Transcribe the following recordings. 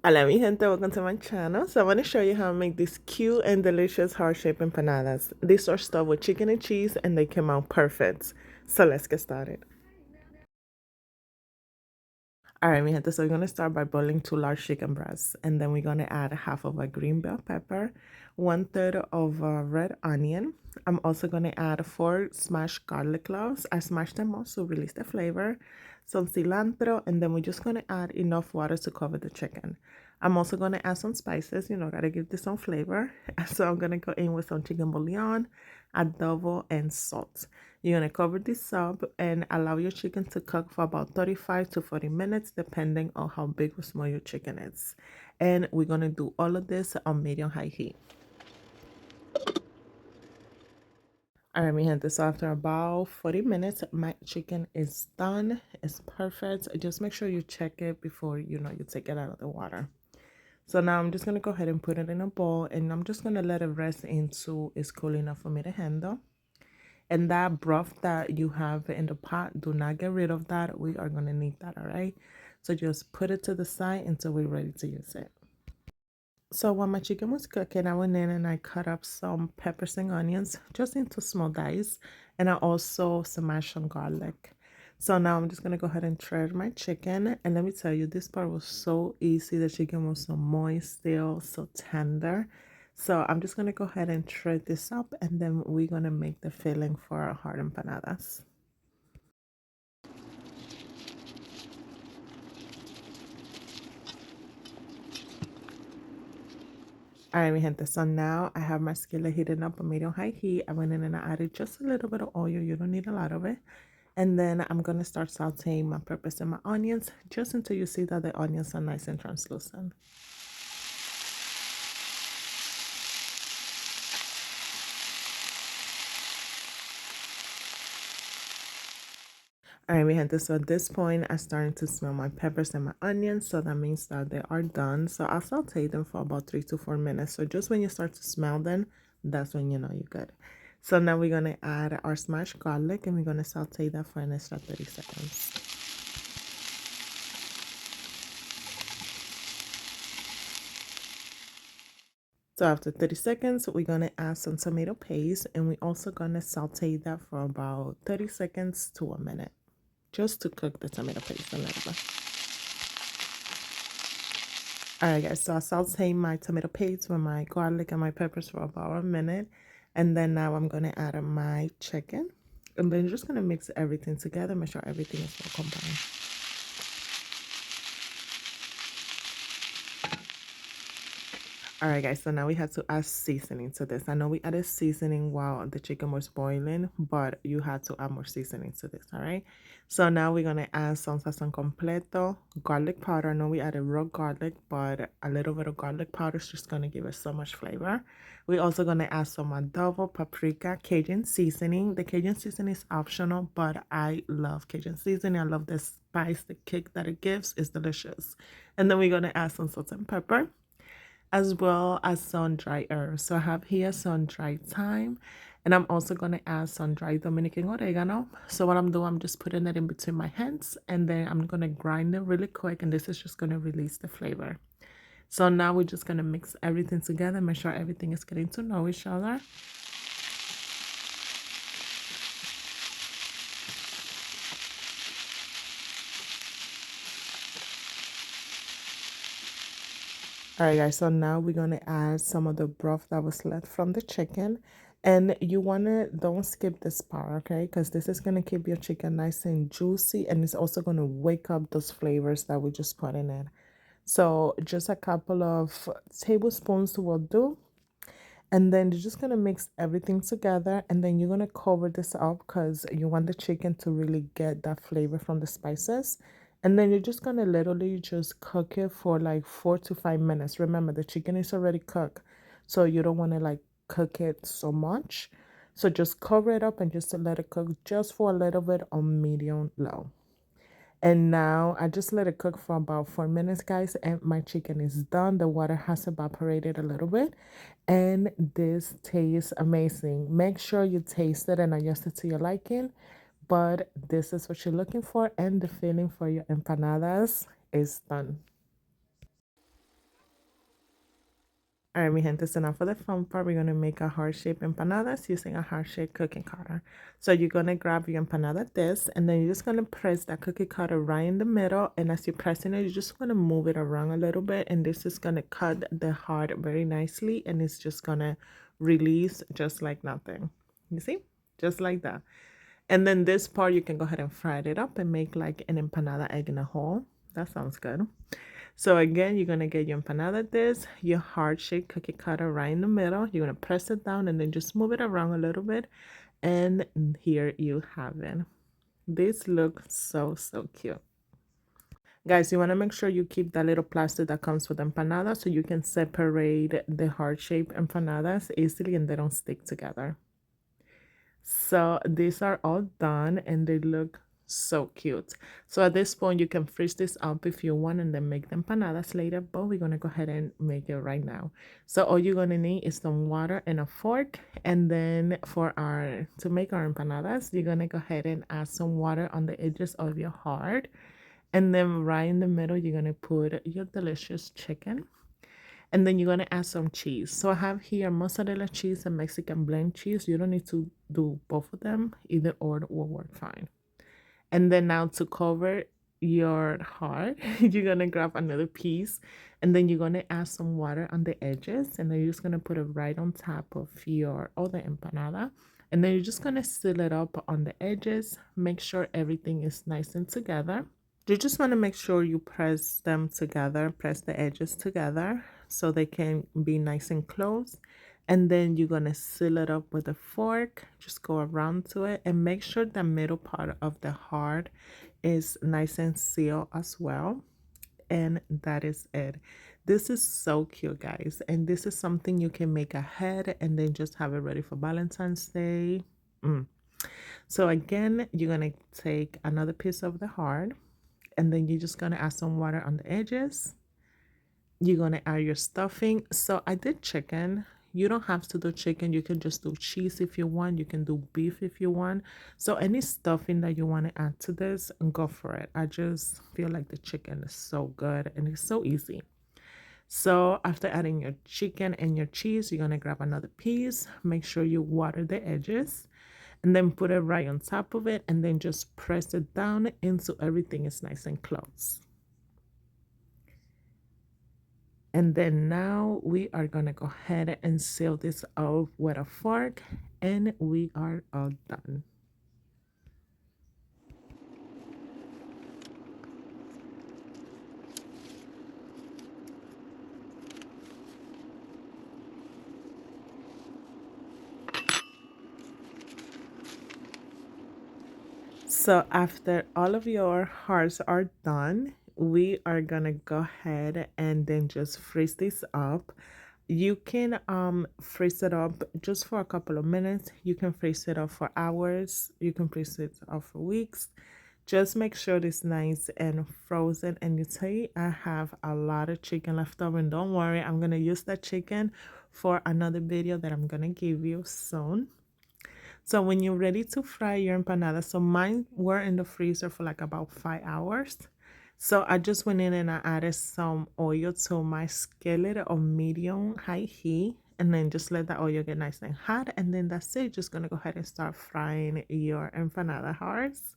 Hola mi gente, welcome to my channel. So I want to show you how to make these cute and delicious heart-shaped empanadas. These are stuffed with chicken and cheese and they came out perfect. So let's get started. Alright mi gente, so we're going to start by boiling 2 large chicken breasts. And then we're going to add half of a green bell pepper, 1/3 of a red onion. I'm also going to add 4 smashed garlic cloves. I smashed them all to release the flavor. Some cilantro, and then we're just going to add enough water to cover the chicken. I'm also going to add some spices, gotta give this some flavor. So I'm going to go in with some chicken bouillon, adobo, and salt. You're going to cover this up and allow your chicken to cook for about 35 to 40 minutes, depending on how big or small your chicken is. And we're going to do all of this on medium-high heat. All right, mi gente, so after about 40 minutes, my chicken is done. It's perfect. Just make sure you check it before, you take it out of the water. So now I'm just going to go ahead and put it in a bowl, and I'm just going to let it rest until it's cool enough for me to handle. And that broth that you have in the pot, do not get rid of that. We are going to need that, all right? So just put it to the side until we're ready to use it. So while my chicken was cooking, I went in and I cut up some peppers and onions just into small dice. And I also smashed some garlic. So now I'm just going to go ahead and shred my chicken. And let me tell you, this part was so easy. The chicken was so moist still, so tender. So I'm just going to go ahead and shred this up. And then we're going to make the filling for our hard empanadas. All right, mi gente, so now I have my skillet heating up on medium-high heat. I went in and I added just a little bit of oil. You don't need a lot of it. And then I'm going to start sauteing my peppers and my onions just until you see that the onions are nice and translucent. All right, mi gente, so at this point, I'm starting to smell my peppers and my onions, so that means that they are done. So I'll saute them for about 3 to 4 minutes. So just when you start to smell them, that's when you know you're good. So now we're going to add our smashed garlic, and we're going to saute that for an extra 30 seconds. So after 30 seconds, we're going to add some tomato paste, and we're also going to saute that for about 30 seconds to a minute, just to cook the tomato paste a little bit. All right, guys, so I saute my tomato paste with my garlic and my peppers for about a minute, and then now I'm going to add my chicken, and then just going to mix everything together, make sure everything is well combined. All right, guys, so now we have to add seasoning to this. I know we added seasoning while the chicken was boiling, but you had to add more seasoning to this, all right? So now we're going to add some sazón completo, garlic powder. I know we added raw garlic, but a little bit of garlic powder is just going to give us so much flavor. We're also going to add some adobo, paprika, Cajun seasoning. The Cajun seasoning is optional, but I love Cajun seasoning. I love the spice, the kick that it gives. It's delicious. And then we're going to add some salt and pepper, as well as some dry herbs. So I have here some dried thyme, and I'm also going to add some dried Dominican oregano. So what I'm doing, I'm just putting it in between my hands, and then I'm going to grind it really quick, and this is just going to release the flavor. So now we're just going to mix everything together, make sure everything is getting to know each other. All right, guys, so now we're going to add some of the broth that was left from the chicken. And you want to, don't skip this part, okay? Because this is going to keep your chicken nice and juicy. And it's also going to wake up those flavors that we just put in it. So just a couple of tablespoons will do. And then you're just going to mix everything together. And then you're going to cover this up because you want the chicken to really get that flavor from the spices. And then you're just going to literally just cook it for like 4 to 5 minutes. Remember, the chicken is already cooked, so you don't want to like cook it so much. So just cover it up and just let it cook just for a little bit on medium low. And now I just let it cook for about 4 minutes, guys, and my chicken is done. The water has evaporated a little bit, and this tastes amazing. Make sure you taste it and adjust it to your liking, but this is what you're looking for, and the filling for your empanadas is done. All right, mi gente, so now for the fun part, we're going to make a heart-shaped empanadas using a heart-shaped cookie cutter. So you're going to grab your empanada this, and then you're just going to press that cookie cutter right in the middle. And as you're pressing it, you're just going to move it around a little bit. And this is going to cut the heart very nicely. And it's just going to release just like nothing. You see? Just like that. And then this part, you can go ahead and fry it up and make like an empanada egg in a hole. That sounds good. So again, you're going to get your empanada this, your heart-shaped cookie cutter right in the middle. You're going to press it down and then just move it around a little bit. And here you have it. This looks so, so cute. Guys, you want to make sure you keep that little plastic that comes with empanada so you can separate the heart-shaped empanadas easily and they don't stick together. So these are all done and they look so cute. So at this point, you can freeze this up if you want and then make the empanadas later, but we're gonna go ahead and make it right now. So all you're gonna need is some water and a fork. And then to make our empanadas, you're gonna go ahead and add some water on the edges of your heart. And then right in the middle, you're gonna put your delicious chicken. And then you're going to add some cheese. So I have here mozzarella cheese and Mexican blend cheese. You don't need to do both of them. Either or will work fine. And then now to cover your heart, you're going to grab another piece. And then you're going to add some water on the edges. And then you're just going to put it right on top of your other empanada. And then you're just going to seal it up on the edges. Make sure everything is nice and together. You just want to make sure you press them together, press the edges together so they can be nice and close. And then you're going to seal it up with a fork. Just go around to it and make sure the middle part of the heart is nice and sealed as well. And that is it. This is so cute, guys. And this is something you can make ahead and then just have it ready for Valentine's Day. So again, you're going to take another piece of the heart and then you're just going to add some water on the edges. You're going to add your stuffing. So I did chicken. You don't have to do chicken. You can just do cheese if you want. You can do beef if you want. So any stuffing that you want to add to this, go for it. I just feel like the chicken is so good and it's so easy. So after adding your chicken and your cheese, you're going to grab another piece. Make sure you water the edges and then put it right on top of it and then just press it down until everything is nice and close. And then now we are gonna go ahead and seal this off with a fork and we are all done. So after all of your hearts are done, we are gonna go ahead and then just freeze this up. You can freeze it up just for a couple of minutes. You can freeze it up for hours. You can freeze it up for weeks. Just make sure it's nice and frozen. And you see, I have a lot of chicken left over. And don't worry, I'm gonna use that chicken for another video that I'm gonna give you soon. So when you're ready to fry your empanadas, so mine were in the freezer for like about 5 hours. So I just went in and I added some oil to my skillet of medium high heat and then just let the oil get nice and hot. And then that's it. Just gonna go ahead and start frying your empanada hearts.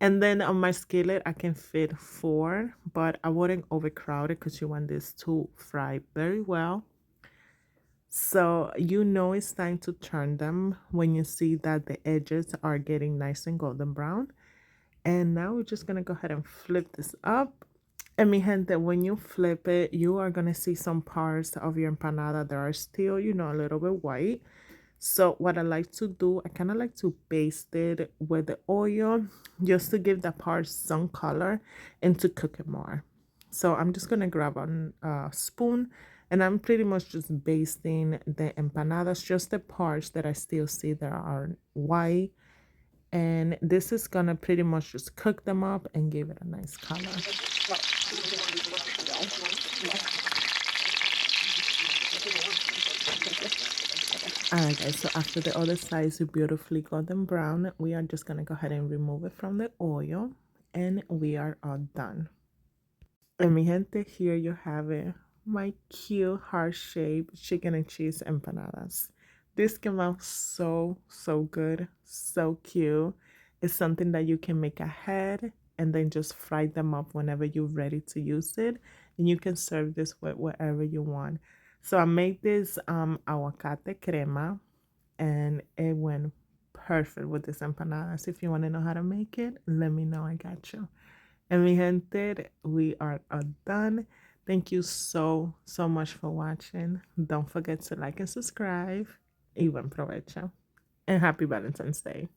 And then on my skillet, I can fit 4, but I wouldn't overcrowd it because you want this to fry very well. So you know it's time to turn them when you see that the edges are getting nice and golden brown. And now we're just gonna go ahead and flip this up. And mi gente, when you flip it, you are gonna see some parts of your empanada that are still, you know, a little bit white. So what I like to do, I kind of like to baste it with the oil just to give the parts some color and to cook it more. So I'm just gonna grab a spoon and I'm pretty much just basting the empanadas, just the parts that I still see that are white. And this is gonna pretty much just cook them up and give it a nice color. Alright guys, so after the other side is beautifully golden brown, we are just gonna go ahead and remove it from the oil and we are all done. And mi gente, here you have it. my cute heart-shaped chicken and cheese empanadas. This came out so good, so cute. It's something that you can make ahead and then just fry them up whenever you're ready to use it. And you can serve this with whatever you want. So I made this aguacate crema and it went perfect with this empanadas. If you want to know how to make it, let me know. I got you. And mi gente, we are done. Thank you so much for watching. Don't forget to like and subscribe. Y buen provecho. And happy Valentine's Day.